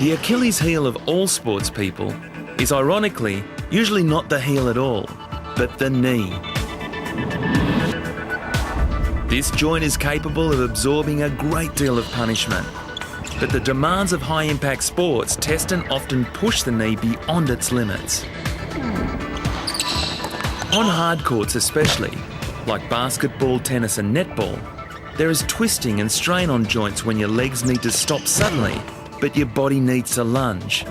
The Achilles heel of all sports people is ironically usually not the heel at all, but the knee. This joint is capable of absorbing a great deal of punishment, but the demands of high-impact sports test and often push the knee beyond its limits. On hard courts especially, like basketball, tennis and netball, there is twisting and strain on joints when your legs need to stop suddenly, but your body needs to lunge.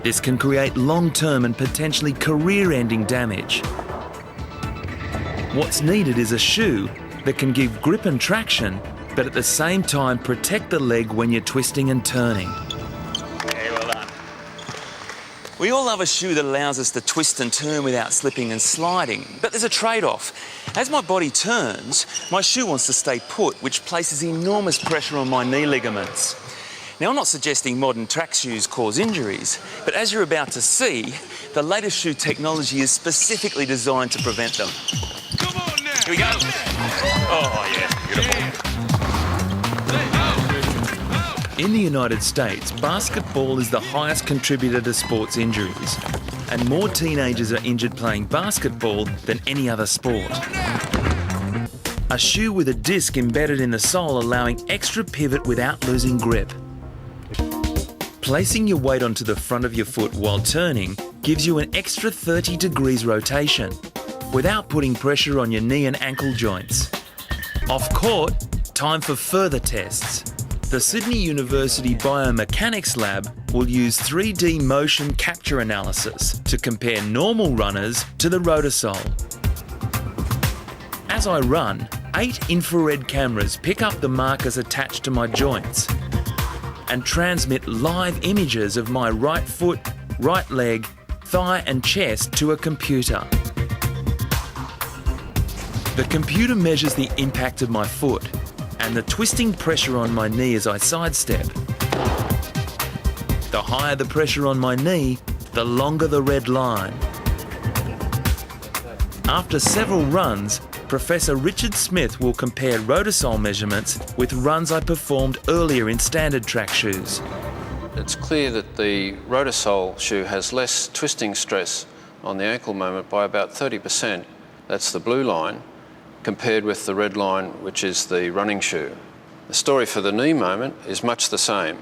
This can create long-term and potentially career-ending damage. What's needed is a shoe that can give grip and traction, but at the same time protect the leg when you're twisting and turning. Okay, well done. We all love a shoe that allows us to twist and turn without slipping and sliding, but there's a trade-off. As my body turns, my shoe wants to stay put, which places enormous pressure on my knee ligaments. Now, I'm not suggesting modern track shoes cause injuries, but as you're about to see, the latest shoe technology is specifically designed to prevent them. Come on now. Here we go. Oh, yeah, beautiful. In the United States, basketball is the highest contributor to sports injuries, and more teenagers are injured playing basketball than any other sport. A shoe with a disc embedded in the sole allowing extra pivot without losing grip. Placing your weight onto the front of your foot while turning gives you an extra 30 degrees rotation, without putting pressure on your knee and ankle joints. Off court, time for further tests. The Sydney University Biomechanics Lab will use 3D motion capture analysis to compare normal runners to the Rotasole. As I run, 8 infrared cameras pick up the markers attached to my joints and transmit live images of my right foot, right leg, thigh and chest to a computer. The computer measures the impact of my foot and the twisting pressure on my knee as I sidestep. The higher the pressure on my knee, the longer the red line. After several runs, Professor Richard Smith will compare Rotasole measurements with runs I performed earlier in standard track shoes. It's clear that the Rotasole shoe has less twisting stress on the ankle moment by about 30%. That's the blue line, compared with the red line, which is the running shoe. The story for the knee moment is much the same.